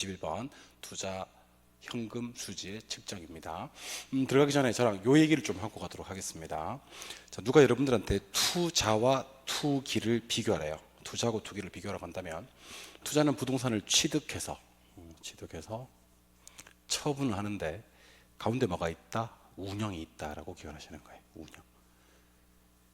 21번 투자 현금 수지의 측정입니다. 들어가기 전에 저랑 요 얘기를 좀 하고 가도록 하겠습니다. 자, 누가 여러분들한테 투자와 투기를 비교하래요. 투자하고 투기를 비교하라고 한다면, 투자는 부동산을 취득해서 처분을 하는데 가운데 뭐가 있다? 운영이 있다라고 기억하시는 거예요. 운영.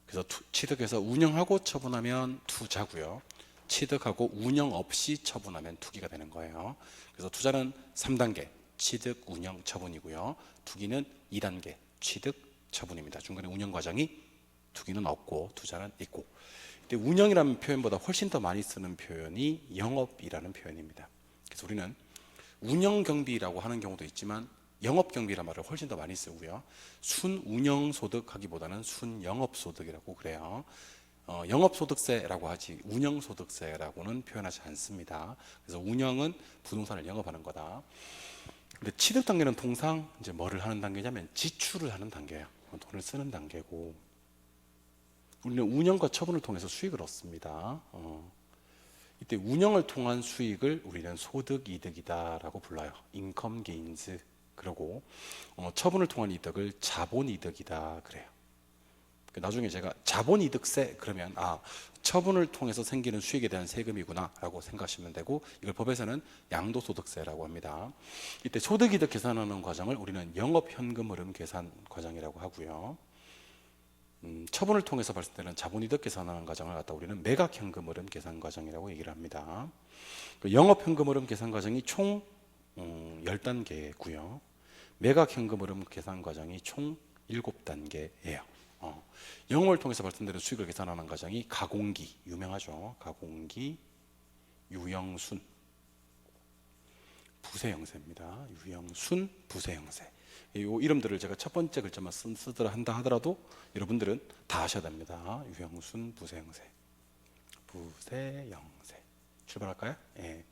그래서 취득해서 운영하고 처분하면 투자고요. 취득하고 운영 없이 처분하면 투기가 되는 거예요. 그래서 투자는 3단계 취득, 운영, 처분이고요. 투기는 2단계 취득, 처분입니다. 중간에 운영 과정이 투기는 없고 투자는 있고. 근데 운영이라는 표현보다 훨씬 더 많이 쓰는 표현이 영업이라는 표현입니다. 그래서 우리는 운영 경비라고 하는 경우도 있지만 영업 경비라는 말을 훨씬 더 많이 쓰고요. 순운영 소득 하기보다는 순영업 소득이라고 그래요. 영업소득세라고 하지 운영소득세라고는 표현하지 않습니다. 그래서 운영은 부동산을 영업하는 거다. 근데 취득 단계는 통상 이제 뭐를 하는 단계냐면 지출을 하는 단계예요. 돈을 쓰는 단계고, 우리는 운영과 처분을 통해서 수익을 얻습니다. 이때 운영을 통한 수익을 우리는 소득 이득이다라고 불러요. 인컴 게인즈. 그리고 처분을 통한 이득을 자본 이득이다 그래요. 나중에 제가 자본이득세 그러면 처분을 통해서 생기는 수익에 대한 세금이구나 라고 생각하시면 되고, 이걸 법에서는 양도소득세라고 합니다. 이때 소득이득 계산하는 과정을 우리는 영업현금흐름 계산 과정이라고 하고요. 처분을 통해서 발생되는 자본이득 계산하는 과정을 갖다 우리는 매각현금흐름 계산 과정이라고 얘기를 합니다. 영업현금흐름 계산 과정이 총 10단계고요. 매각현금흐름 계산 과정이 총 7단계예요. 영업을 통해서 발생되는 수익을 계산하는 과정이 가공기, 유명하죠. 가공기, 유형순, 부세형세입니다. 유형순, 부세형세. 이 이름들을 제가 첫 번째 글자만 쓰더라 한다 하더라도 여러분들은 다 아셔야 됩니다. 유형순, 부세형세. 부세형세. 출발할까요? 예.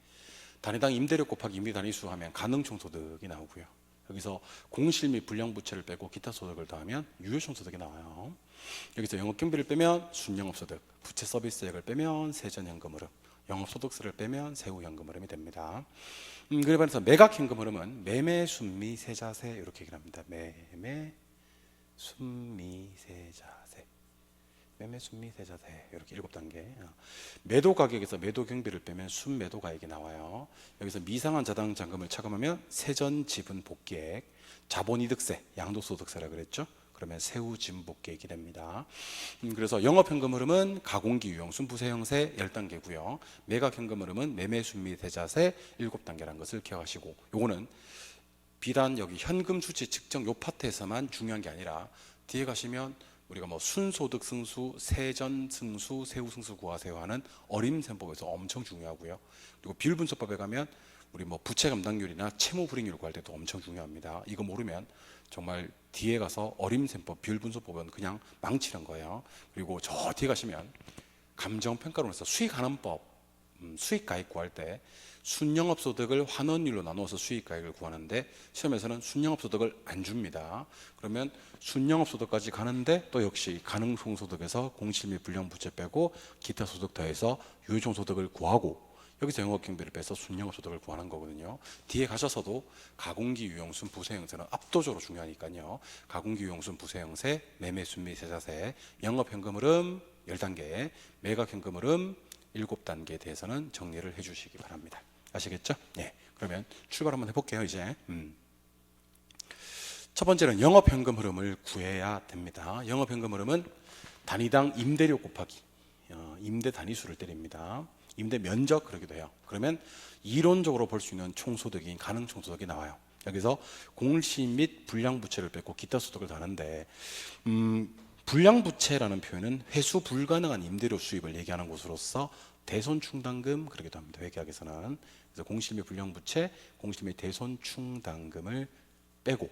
단위당 임대료 곱하기 임대 단위수 하면 가능총소득이 나오고요. 여기서 공실 및 불량부채를 빼고 기타 소득을 더하면 유효총소득이 나와요. 여기서 영업경비를 빼면 순영업소득, 부채 서비스액을 빼면 세전현금흐름, 영업소득세를 빼면 세후현금흐름이 됩니다. 그래서 매각현금흐름은 매매, 순미, 세자세 이렇게 얘기를 합니다. 매매, 순미, 세자세. 매매, 순미, 세자세 이렇게 7단계. 매도 가격에서 매도 경비를 빼면 순매도 가액이 나와요. 여기서 미상한 자당 잔금을 차감하면 세전 지분 복귀액, 자본이득세, 양도소득세라 그랬죠. 그러면 세후 지분 복귀액이 됩니다. 그래서 영업현금 흐름은 가공기, 유형순, 부세형세 10단계고요. 매각현금 흐름은 매매, 순미, 세자세 7단계라는 것을 기억하시고, 요거는 비단 여기 현금 수치 측정 요 파트에서만 중요한 게 아니라 뒤에 가시면 우리가 뭐 순소득 승수, 세전 승수, 세후 승수 구하세요 하는 어림셈법에서 엄청 중요하고요. 그리고 비율분석법에 가면 우리 뭐 부채 감당률이나 채무 불이익률 구할 때도 엄청 중요합니다. 이거 모르면 정말 뒤에 가서 어림셈법, 비율분석법은 그냥 망치는 거예요. 그리고 저 뒤에 가시면 감정평가론에서 수익환원법, 수익가액 구할 때 순영업소득을 환원율로 나누어서 수익가액을 구하는데 시험에서는 순영업소득을 안 줍니다. 그러면 순영업소득까지 가는데 또 역시 가능총소득에서 공실 및 불량부채 빼고 기타 소득 더해서 유효총소득을 구하고, 여기서 영업경비를 빼서 순영업소득을 구하는 거거든요. 뒤에 가셔서도 가공기, 유형순, 부세형세는 압도적으로 중요하니까요. 가공기, 유형순, 부세형세, 매매, 순미, 세자세, 영업현금흐름 10단계, 매각현금흐름 7단계에 대해서는 정리를 해주시기 바랍니다. 아시겠죠? 네. 그러면 출발 한번 해볼게요. 이제 첫 번째는 영업현금 흐름을 구해야 됩니다. 영업현금 흐름은 단위당 임대료 곱하기 임대 단위수를 때립니다. 임대 면적 그러기도 해요. 그러면 이론적으로 볼 수 있는 총소득인 가능총소득이 나와요. 여기서 공시 및 불량부채를 빼고 기타 소득을 더하는데, 불량부채라는 표현은 회수 불가능한 임대료 수입을 얘기하는 것으로서 대손충당금 그러기도 합니다. 회계학에서는. 그래서 공시 및 불량부채, 공시 및 대손충당금을 빼고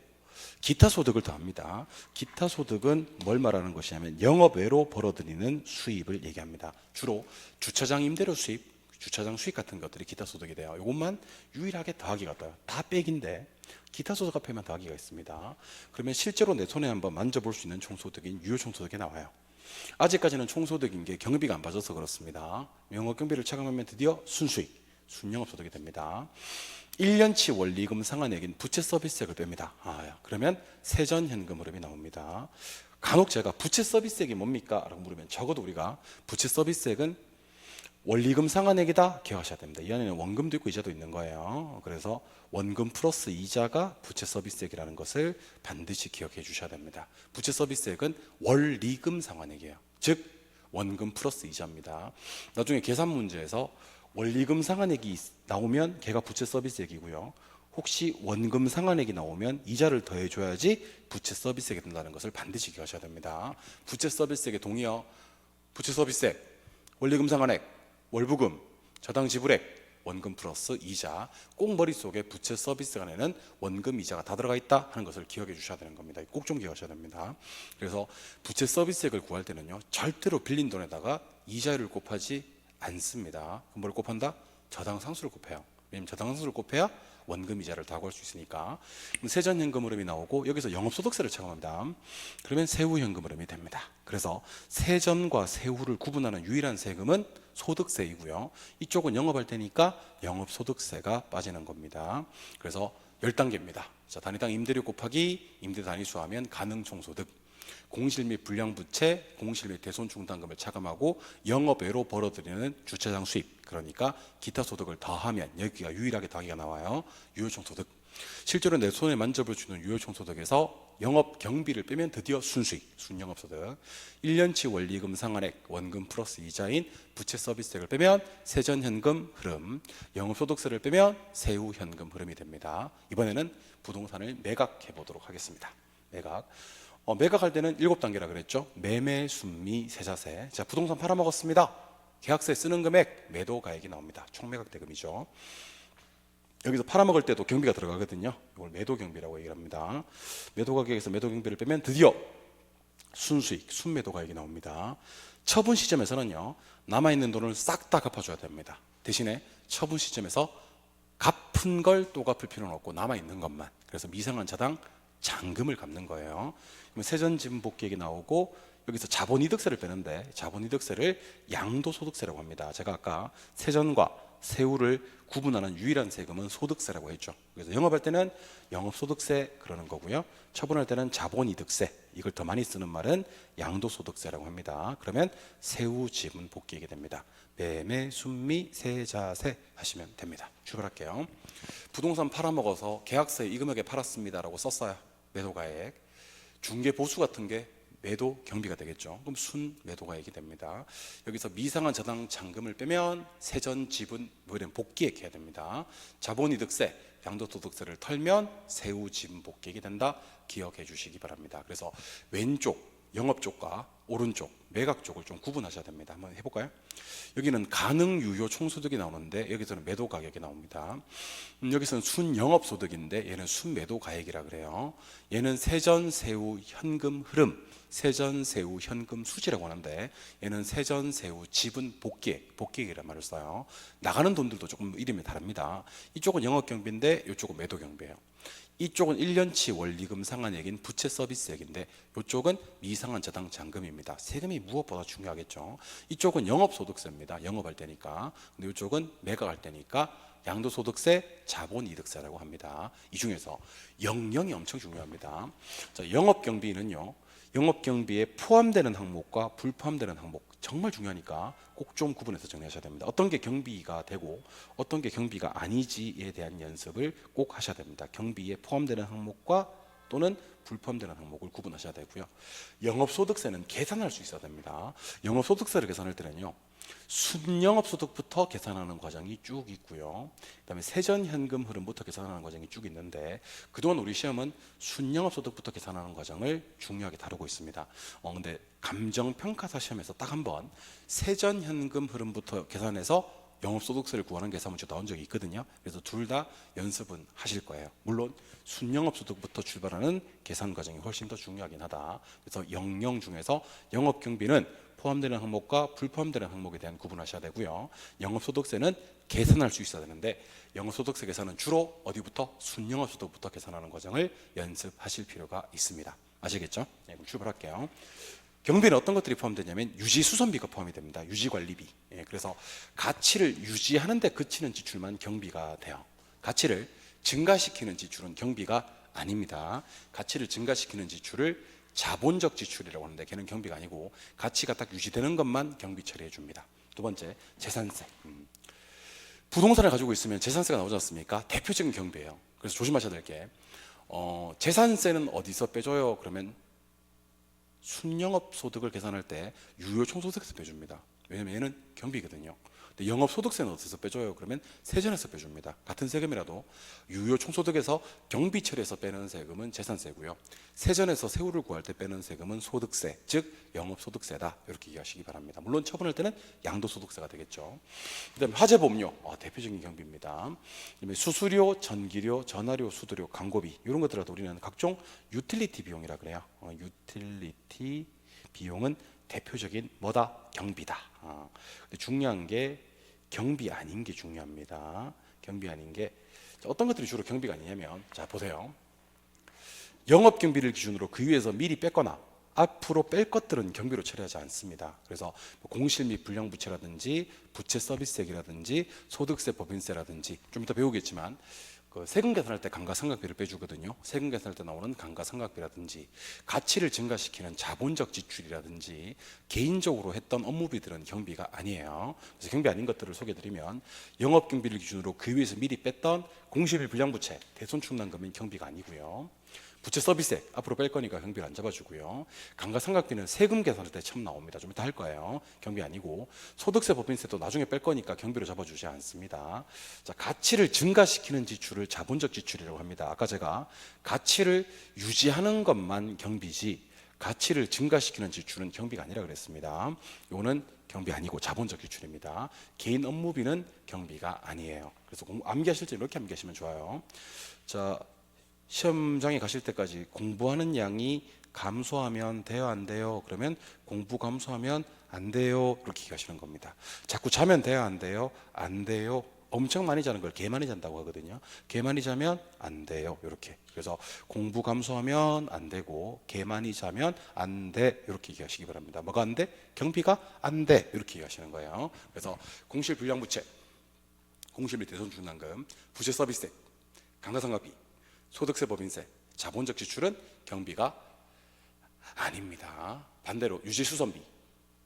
기타 소득을 더합니다. 기타 소득은 뭘 말하는 것이냐면 영업 외로 벌어들이는 수입을 얘기합니다. 주로 주차장 임대료 수입, 주차장 수익 같은 것들이 기타 소득이 돼요. 이것만 유일하게 더하기가 떠요. 다 빼기인데 기타 소득 앞에만 더하기가 있습니다. 그러면 실제로 내 손에 한번 만져볼 수 있는 총소득인 유효총소득이 나와요. 아직까지는 총소득인 게 경비가 안 빠져서 그렇습니다. 영업경비를 차감하면 드디어 순수익, 순영업소득이 됩니다. 1년치 원리금 상환액인 부채 서비스액을 뺍니다. 그러면 세전현금 흐름이 나옵니다. 간혹 제가 부채 서비스액이 뭡니까? 라고 물으면 적어도 우리가 부채 서비스액은 원리금 상환액이다 기억하셔야 됩니다. 이 안에는 원금도 있고 이자도 있는 거예요. 그래서 원금 플러스 이자가 부채 서비스액이라는 것을 반드시 기억해 주셔야 됩니다. 부채 서비스액은 원리금 상환액이에요. 즉 원금 플러스 이자입니다. 나중에 계산 문제에서 원리금 상환액이 나오면 걔가 부채 서비스액이고요. 혹시 원금 상환액이 나오면 이자를 더해줘야지 부채 서비스액이 된다는 것을 반드시 기억하셔야 됩니다. 부채 서비스액의 동의어, 부채 서비스액, 원리금 상환액, 월부금, 저당 지불액, 원금 플러스 이자. 꼭 머릿속에 부채 서비스 간에는 원금 이자가 다 들어가 있다 하는 것을 기억해 주셔야 되는 겁니다. 꼭 좀 기억하셔야 됩니다. 그래서 부채 서비스액을 구할 때는요, 절대로 빌린 돈에다가 이자율을 곱하지 않습니다. 그럼 뭘 곱한다? 저당 상수를 곱해요. 왜냐면 저당 상수를 곱해야 원금 이자를 다 구할 수 있으니까. 그럼 세전현금 흐름이 나오고 여기서 영업소득세를 차감합니다. 그러면 세후현금 흐름이 됩니다. 그래서 세전과 세후를 구분하는 유일한 세금은 소득세이고요. 이쪽은 영업할 때니까 영업소득세가 빠지는 겁니다. 그래서 10단계입니다. 자, 단위당 임대료 곱하기 임대 단위수 하면 가능총소득, 공실 및 불량부채, 공실 및 대손충당금을 차감하고 영업외로 벌어들이는 주차장 수입, 그러니까 기타 소득을 더하면 여기가 유일하게 더하기가 나와요. 유효총소득. 실제로 내 손에 만져볼 수 있는 유효총소득에서 영업 경비를 빼면 드디어 순수익, 순영업소득. 1년치 원리금 상환액, 원금 플러스 이자인 부채 서비스액을 빼면 세전현금 흐름, 영업소득세를 빼면 세후현금 흐름이 됩니다. 이번에는 부동산을 매각해 보도록 하겠습니다. 매각. 매각할 때는 7단계라 그랬죠. 매매, 순미, 세자세. 자, 부동산 팔아먹었습니다. 계약서에 쓰는 금액, 매도 가액이 나옵니다. 총매각 대금이죠. 여기서 팔아먹을 때도 경비가 들어가거든요. 이걸 매도 경비라고 얘기를 합니다. 매도 가격에서 매도 경비를 빼면 드디어 순수익, 순매도 가액이 나옵니다. 처분 시점에서는요, 남아있는 돈을 싹 다 갚아줘야 됩니다. 대신에 처분 시점에서 갚은 걸 또 갚을 필요는 없고 남아있는 것만. 그래서 미상한 자당 잔금을 갚는 거예요. 세전지분 복귀액이 나오고 여기서 자본이득세를 빼는데 자본이득세를 양도소득세라고 합니다. 제가 아까 세전과 세후를 구분하는 유일한 세금은 소득세라고 했죠. 그래서 영업할 때는 영업소득세 그러는 거고요. 처분할 때는 자본이득세, 이걸 더 많이 쓰는 말은 양도소득세라고 합니다. 그러면 세후지분 복귀액이 됩니다. 매매, 순미, 세자세 하시면 됩니다. 출발할게요. 부동산 팔아먹어서 계약서에 이 금액에 팔았습니다라고 썼어요. 매도가액. 중개보수 같은 게 매도 경비가 되겠죠. 그럼 순매도가액이 됩니다. 여기서 미상한 저당 잔금을 빼면 세전 지분 복귀액 해야 됩니다. 자본이득세, 양도소득세를 털면 세후 지분 복귀액이 된다. 기억해 주시기 바랍니다. 그래서 왼쪽 영업 쪽과 오른쪽 매각 쪽을 좀 구분하셔야 됩니다. 한번 해볼까요? 여기는 가능 유효 총소득이 나오는데 여기서는 매도 가격이 나옵니다. 여기서는 순영업소득인데 얘는 순매도 가액이라 그래요. 얘는 세전 세후 현금 흐름, 세전 세후 현금 수지라고 하는데 얘는 세전 세후 지분 복귀액, 복귀액이라는 말을 써요. 나가는 돈들도 조금 이름이 다릅니다. 이쪽은 영업경비인데 이쪽은 매도경비예요. 이쪽은 1년치 원리금 상환액인 부채 서비스액인데 이쪽은 미상한 저당 잔금입니다. 세금이 무엇보다 중요하겠죠. 이쪽은 영업소득세입니다. 영업할 때니까. 근데 이쪽은 매각할 때니까 양도소득세, 자본이득세라고 합니다. 이 중에서 영영이 엄청 중요합니다. 자, 영업경비는요, 영업경비에 포함되는 항목과 불포함되는 항목 정말 중요하니까 꼭 좀 구분해서 정리하셔야 됩니다. 어떤 게 경비가 되고 어떤 게 경비가 아니지에 대한 연습을 꼭 하셔야 됩니다. 경비에 포함되는 항목과 또는 불포함되는 항목을 구분하셔야 되고요. 영업소득세는 계산할 수 있어야 됩니다. 영업소득세를 계산할 때는요, 순영업소득부터 계산하는 과정이 쭉 있고요. 그다음에 세전현금 흐름부터 계산하는 과정이 쭉 있는데 그동안 우리 시험은 순영업소득부터 계산하는 과정을 중요하게 다루고 있습니다. 근데 감정평가사 시험에서 딱 한 번 세전현금 흐름부터 계산해서 영업소득세를 구하는 계산 문제 나온 적이 있거든요. 그래서 둘 다 연습은 하실 거예요. 물론 순영업소득부터 출발하는 계산 과정이 훨씬 더 중요하긴 하다. 그래서 영영 중에서 영업경비는 포함되는 항목과 불포함되는 항목에 대한 구분하셔야 되고요. 영업소득세는 계산할 수 있어야 되는데 영업소득세 계산은 주로 어디부터? 순영업소득부터 계산하는 과정을 연습하실 필요가 있습니다. 아시겠죠? 네, 그럼 출발할게요. 경비는 어떤 것들이 포함되냐면 유지수선비가 포함이 됩니다. 유지관리비. 그래서 가치를 유지하는 데 그치는 지출만 경비가 돼요. 가치를 증가시키는 지출은 경비가 아닙니다. 가치를 증가시키는 지출을 자본적 지출이라고 하는데 걔는 경비가 아니고 가치가 딱 유지되는 것만 경비 처리해 줍니다. 두 번째, 재산세. 부동산을 가지고 있으면 재산세가 나오지 않습니까? 대표적인 경비예요. 그래서 조심하셔야 될 게 재산세는 어디서 빼줘요? 그러면 순영업 소득을 계산할 때 유효총소득에서 빼줍니다. 왜냐면 얘는 경비거든요. 근데 영업소득세는 어디서 빼줘요? 그러면 세전에서 빼줍니다. 같은 세금이라도 유효총소득에서 경비 처리해서 빼는 세금은 재산세고요. 세전에서 세후를 구할 때 빼는 세금은 소득세, 즉 영업소득세다. 이렇게 이해하시기 바랍니다. 물론 처분할 때는 양도소득세가 되겠죠. 그다음에 화재보험료, 대표적인 경비입니다. 그다음에 수수료, 전기료, 전화료, 수도료, 광고비 이런 것들도 우리는 각종 유틸리티 비용이라 그래요. 유틸리티 비용은 대표적인 뭐다? 경비다. 근데 중요한 게 경비 아닌 게 중요합니다. 경비 아닌 게 어떤 것들이 주로 경비가 아니냐면, 자 보세요. 영업 경비를 기준으로 그 위에서 미리 뺐거나 앞으로 뺄 것들은 경비로 처리하지 않습니다. 그래서 공실 및 불량부채라든지 부채 서비스액이라든지 소득세 법인세라든지 좀 이따 배우겠지만 그 세금 계산할 때 감가상각비를 빼주거든요. 세금 계산할 때 나오는 감가상각비라든지 가치를 증가시키는 자본적 지출이라든지 개인적으로 했던 업무비들은 경비가 아니에요. 그래서 경비 아닌 것들을 소개해드리면 영업경비를 기준으로 그 위에서 미리 뺐던 공실비 불량부채 대손충당금은 경비가 아니고요. 부채 서비스액 앞으로 뺄 거니까 경비를 안 잡아주고요. 감가상각비는 세금 계산할 때 처음 나옵니다. 좀 이따 할 거예요. 경비 아니고 소득세 법인세도 나중에 뺄 거니까 경비로 잡아주지 않습니다. 자, 가치를 증가시키는 지출을 자본적 지출이라고 합니다. 아까 제가 가치를 유지하는 것만 경비지 가치를 증가시키는 지출은 경비가 아니라 그랬습니다. 이거는 경비 아니고 자본적 지출입니다. 개인 업무비는 경비가 아니에요. 그래서 암기하실 때 이렇게 암기하시면 좋아요. 자, 시험장에 가실 때까지 공부하는 양이 감소하면 돼요, 안 돼요? 그러면 공부 감소하면 안 돼요. 이렇게 가시는 겁니다. 자꾸 자면 돼요, 안 돼요? 안 돼요. 엄청 많이 자는 걸 개 많이 잔다고 하거든요. 개 많이 자면 안 돼요. 이렇게. 그래서 공부 감소하면 안 되고 개 많이 자면 안 돼. 이렇게 얘기하시기 바랍니다. 뭐가 안 돼? 경비가 안 돼. 이렇게 얘기하시는 거예요. 그래서 공실 불량부채, 공실 및 대손충당금, 부채 서비스세, 감가상각비, 소득세 법인세, 자본적 지출은 경비가 아닙니다. 반대로 유지수선비,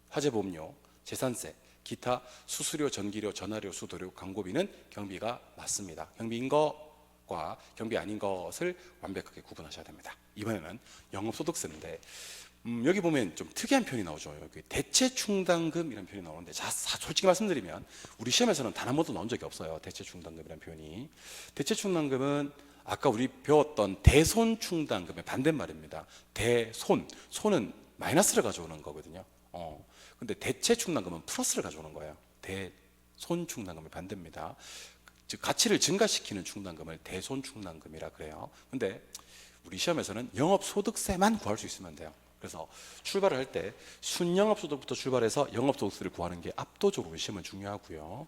화재보험료, 재산세, 기타 수수료, 전기료, 전화료, 수도료, 광고비는 경비가 맞습니다. 경비인 것과 경비 아닌 것을 완벽하게 구분하셔야 됩니다. 이번에는 영업소득세인데 여기 보면 좀 특이한 표현이 나오죠. 여기 대체충당금이라는 표현이 나오는데 솔직히 말씀드리면 우리 시험에서는 단 한 번도 나온 적이 없어요. 대체충당금이라는 표현이. 대체충당금은 아까 우리 배웠던 대손충당금의 반대말입니다. 손은 마이너스를 가져오는 거거든요. 근데 대체충당금은 플러스를 가져오는 거예요. 대손충당금의 반대입니다. 즉 가치를 증가시키는 충당금을 대손충당금이라 그래요. 근데 우리 시험에서는 영업소득세만 구할 수 있으면 돼요. 그래서 출발을 할 때 순영업소득부터 출발해서 영업소득세를 구하는 게 압도적으로 시험은 중요하고요.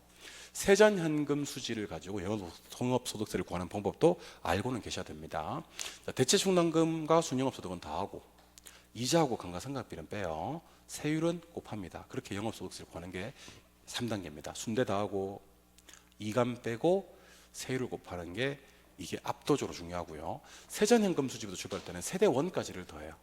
세전현금 수지를 가지고 영업소득세를 구하는 방법도 알고는 계셔야 됩니다. 대체충당금과 순영업소득은 더하고 이자하고 감가상각비는 빼요. 세율은 곱합니다. 그렇게 영업소득세를 구하는 게 3단계입니다. 순대 더하고 이감 빼고 세율을 곱하는 게 이게 압도적으로 중요하고요. 세전현금 수지부터 출발할 때는 세대원까지를 더해요.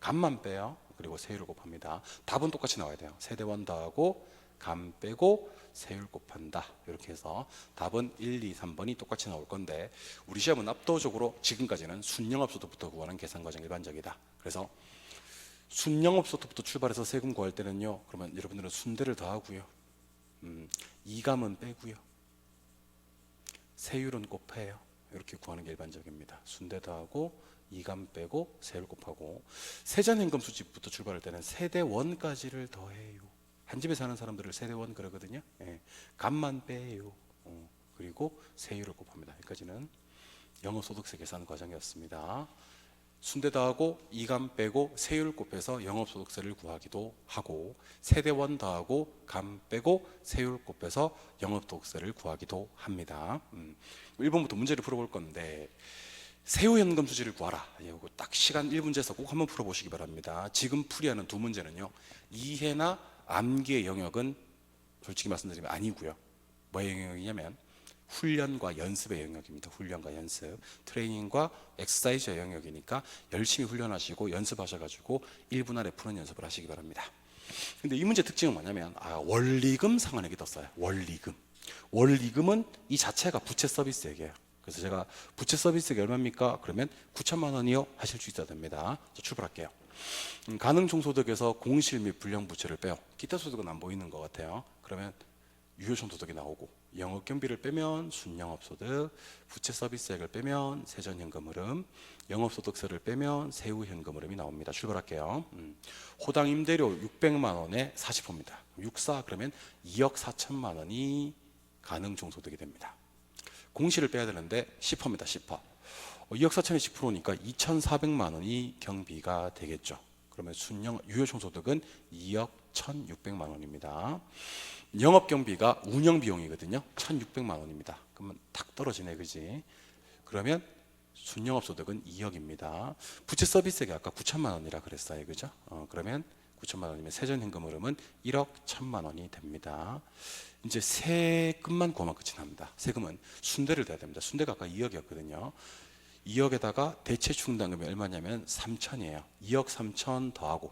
감만 빼요. 그리고 세율을 곱합니다. 답은 똑같이 나와야 돼요. 세대원 더하고 감 빼고 세율 곱한다. 이렇게 해서 답은 1, 2, 3번이 똑같이 나올 건데 우리 시험은 압도적으로 지금까지는 순영업소득부터 구하는 계산 과정이 일반적이다. 그래서 순영업소득부터 출발해서 세금 구할 때는요. 그러면 여러분들은 순대를 더하고요. 이감은 빼고요. 세율은 곱해요. 이렇게 구하는 게 일반적입니다. 순대 더하고 이감 빼고 세율 곱하고 세전현금 수집부터 출발할 때는 세대원까지를 더해요. 한 집에 사는 사람들을 세대원 그러거든요. 예. 감만 빼요. 그리고 세율을 곱합니다. 여기까지는 영업소득세 계산 과정이었습니다. 순대 더하고 이감 빼고 세율 곱해서 영업소득세를 구하기도 하고 세대원 더하고 감 빼고 세율 곱해서 영업소득세를 구하기도 합니다. 1번부터 문제를 풀어볼 건데 세후현금 수지를 구하라. 이거 딱 시간 1분제에서 꼭 한번 풀어보시기 바랍니다. 지금 풀이하는 두 문제는요. 이해나 암기의 영역은 솔직히 말씀드리면 아니고요. 뭐의 영역이냐면 훈련과 연습의 영역입니다. 훈련과 연습, 트레이닝과 엑서사이즈의 영역이니까 열심히 훈련하시고 연습하셔가지고 1분 안에 푸는 연습을 하시기 바랍니다. 근데 이 문제 특징은 뭐냐면 원리금 상환액이 떴어요. 원리금은 이 자체가 부채 서비스액이에요. 그래서 제가 부채 서비스액이 얼마입니까? 그러면 9천만 원이요 하실 수 있어야 됩니다. 출발할게요. 가능 총소득에서 공실 및 불량 부채를 빼요. 기타 소득은 안 보이는 것 같아요. 그러면 유효총소득이 나오고, 영업경비를 빼면 순영업소득, 부채 서비스액을 빼면 세전현금 흐름, 영업소득세를 빼면 세후현금 흐름이 나옵니다. 출발할게요. 호당 임대료 600만 원에 40%입니다. 64 그러면 2억 4천만 원이 가능총소득이 됩니다. 공시를 빼야 되는데 10%입니다. 10%. 2억 4천에 10%니까 2,400만 원이 경비가 되겠죠. 그러면 유효총소득은 2억 1,600만 원입니다. 영업경비가 운영비용이거든요. 1,600만 원입니다. 그러면 탁 떨어지네, 그지? 그러면 순영업소득은 2억입니다. 부채 서비스액이 아까 9천만 원이라 그랬어요, 그죠? 그러면 9천만 원이면 세전현금 흐름은 1억 1천만 원이 됩니다. 이제 세금만 구하면 끝이 납니다. 세금은 순대를 대야 됩니다. 순대가 아까 2억이었거든요. 2억에다가 대체 충당금이 얼마냐면 3천이에요. 2억 3천 더하고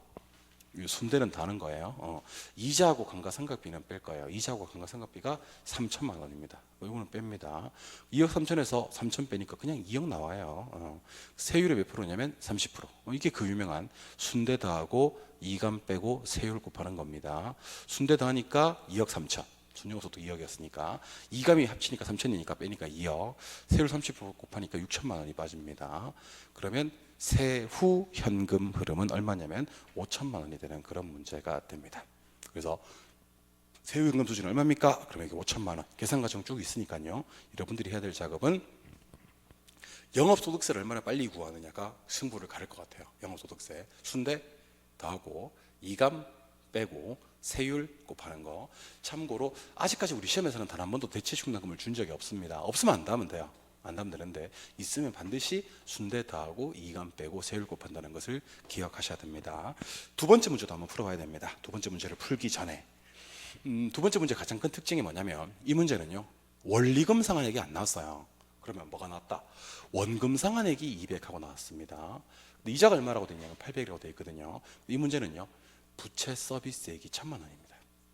순대는 다는 거예요. 이자하고 감가상각비는 뺄 거예요. 이자하고 감가상각비가 3천만 원입니다. 이거는 뺍니다. 2억 3천에서 3천 빼니까 그냥 2억 나와요. 세율이 몇 프로냐면 30%. 이게 그 유명한 순대 더하고 이감 빼고 세율 곱하는 겁니다. 순대 더하니까 2억 3천. 순영소득 2억이었으니까 이감이 합치니까 3천이니까 빼니까 2억. 세율 30% 곱하니까 6천만 원이 빠집니다. 그러면 세후 현금 흐름은 얼마냐면 5천만 원이 되는 그런 문제가 됩니다. 그래서 세후 현금 수준이 얼마입니까? 그러면 이게 5천만 원. 계산 과정 쭉 있으니까요. 여러분들이 해야 될 작업은 영업소득세를 얼마나 빨리 구하느냐가 승부를 가릴 것 같아요. 영업소득세 순대 더하고 이감 빼고 세율 곱하는 거. 참고로 아직까지 우리 시험에서는 단 한 번도 대체 충당금을 준 적이 없습니다. 없으면 안 다면 돼요. 안 하면 되는데 있으면 반드시 순대 더하고 이감 빼고 세율 곱한다는 것을 기억하셔야 됩니다. 두 번째 문제도 한번 풀어봐야 됩니다. 두 번째 문제를 풀기 전에 두 번째 문제 가장 큰 특징이 뭐냐면 이 문제는요 원리금 상환액이 안 나왔어요. 그러면 뭐가 나왔다? 원금 상환액이 200하고 나왔습니다. 근데 이자가 얼마라고 되어 있냐면 800이라고 되어 있거든요. 이 문제는요 부채 서비스액이 1,000만 원입니다.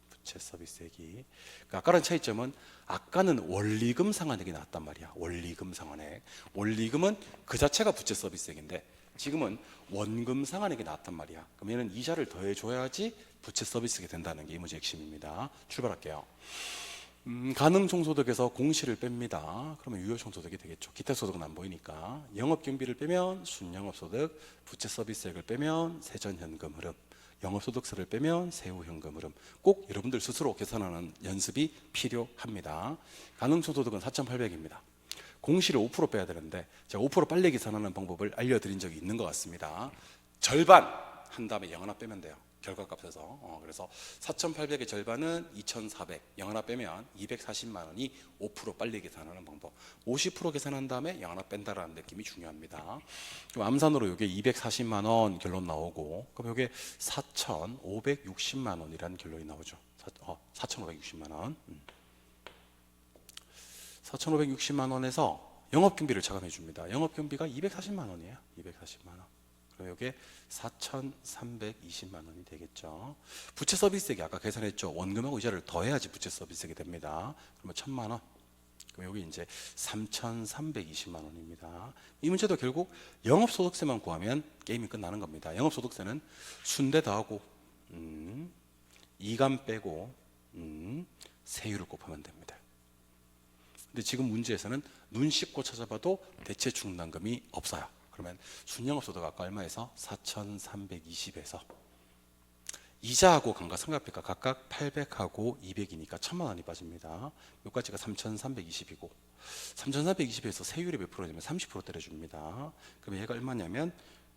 부채 서비스액이. 그러니까 아까랑 차이점은 아까는 원리금 상환액이 나왔단 말이야. 원리금 상환액. 원리금은 그 자체가 부채 서비스액인데 지금은 원금 상환액이 나왔단 말이야. 그럼 얘는 이자를 더해줘야지 부채 서비스액이 된다는 게 이 문제의 핵심입니다. 출발할게요. 가능총소득에서 공시를 뺍니다. 그러면 유효총소득이 되겠죠. 기타 소득은 안 보이니까. 영업경비를 빼면 순영업소득, 부채 서비스액을 빼면 세전현금 흐름, 영업소득세를 빼면 세후현금 흐름. 꼭 여러분들 스스로 계산하는 연습이 필요합니다. 가능총소득은 4,800입니다. 공시를 5% 빼야 되는데 제가 5% 빨리 계산하는 방법을 알려드린 적이 있는 것 같습니다. 절반 한 다음에 0 하나 빼면 돼요. 결과값에서. 그래서 4,800의 절반은 2,400. 0 하나 빼면 240만 원이 5% 빨리 계산하는 방법. 50% 계산한 다음에 0 하나 뺀다라는 느낌이 중요합니다. 그럼 암산으로 이게 240만 원 결론 나오고, 그럼 이게 4,560만 원이라는 결론이 나오죠. 4,560만 원. 4,560만 원에서 영업경비를 차감해 줍니다. 영업경비가 240만 원이에요. 240만 원. 그럼 이게 4,320만 원이 되겠죠. 부채 서비스액이 아까 계산했죠. 원금하고 이자를 더해야지 부채 서비스액이 됩니다. 그러면 1,000만 원. 그럼 여기 이제 3,320만 원입니다. 이 문제도 결국 영업소득세만 구하면 게임이 끝나는 겁니다. 영업소득세는 순대 더하고 이감 빼고 세율을 곱하면 됩니다. 근데 지금 문제에서는 눈 씻고 찾아봐도 대체 충당금이 없어요. 그러면 순영업소득 아까 얼마에서 4,320에서 이자하고 감가상각비가 각각 800하고 200이니까 1,000만 원이 빠집니다. 여기까지가 3,320이고 3,320에서 세율이 몇 프로냐면 30% 때려줍니다. 그러면 얘가 얼마냐면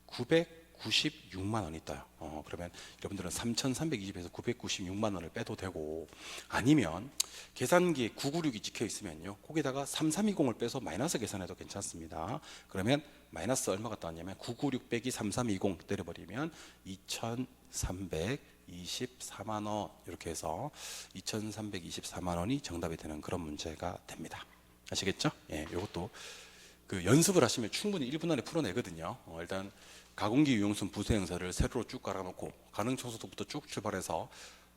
996만 원이 떠요. 그러면 여러분들은 3,320에서 996만 원을 빼도 되고, 아니면 계산기에 996이 찍혀 있으면요 거기다가 3320을 빼서 마이너스 계산해도 괜찮습니다. 그러면 마이너스 얼마가 떠왔냐면 996 빼기 3320 때려버리면 2,324만 원, 이렇게 해서 2,324만 원이 정답이 되는 그런 문제가 됩니다. 아시겠죠? 예, 이것도 그 연습을 하시면 충분히 1분 안에 풀어내거든요. 일단 가공기 유용순 부수 형사를 세로로 쭉 깔아놓고 가능 청소도부터 쭉 출발해서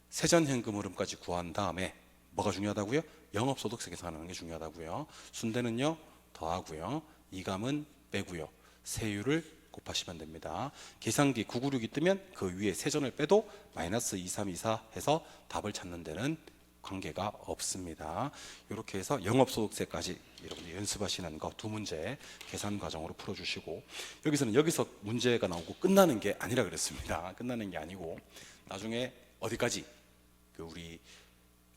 세전 현금 흐름까지 구한 다음에 뭐가 중요하다고요? 영업소득세 계산하는 게 중요하다고요. 순대는요 더하고요, 이감은 빼고요, 세율을 곱하시면 됩니다. 계산기 996이 뜨면 그 위에 세전을 빼도 마이너스 2324 해서 답을 찾는 데는 관계가 없습니다. 이렇게 해서 영업소득세까지 여러분들 연습하시는 거 두 문제 계산 과정으로 풀어주시고, 여기서 문제가 나오고 끝나는 게 아니라 그랬습니다. 끝나는 게 아니고 나중에 어디까지 그 우리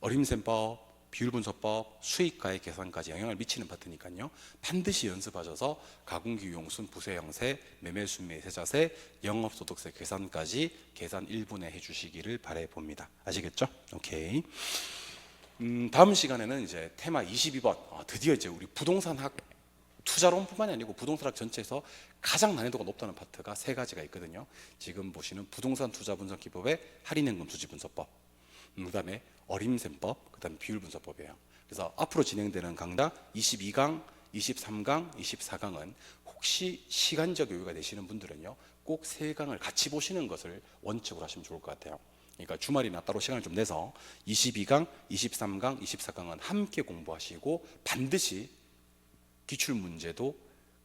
어림셈법, 비율분석법, 수익가액 계산까지 영향을 미치는 파트니까요. 반드시 연습하셔서 가공기 유용순 부세형세, 매매순매 세자세, 영업소득세 계산까지 계산 1분에 해주시기를 바라봅니다. 아시겠죠? 오케이. 다음 시간에는 이제 테마 22번, 드디어 이제 우리 부동산학 투자론뿐만이 아니고 부동산학 전체에서 가장 난이도가 높다는 파트가 세 가지가 있거든요. 지금 보시는 부동산 투자 분석 기법의 할인연금 수지 분석법, 그다음에 어림셈법, 그다음에 비율분석법이에요. 그래서 앞으로 진행되는 강좌 22강, 23강, 24강은 혹시 시간적 여유가 되시는 분들은요, 꼭 세 강을 같이 보시는 것을 원칙으로 하시면 좋을 것 같아요. 그러니까 주말이나 따로 시간을 좀 내서 22강, 23강, 24강은 함께 공부하시고 반드시 기출 문제도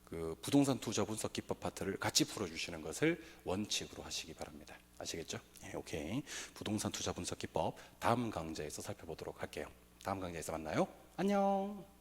그 부동산 투자 분석 기법 파트를 같이 풀어주시는 것을 원칙으로 하시기 바랍니다. 아시겠죠? 네, 오케이. 부동산 투자 분석 기법 다음 강좌에서 살펴보도록 할게요. 다음 강좌에서 만나요. 안녕.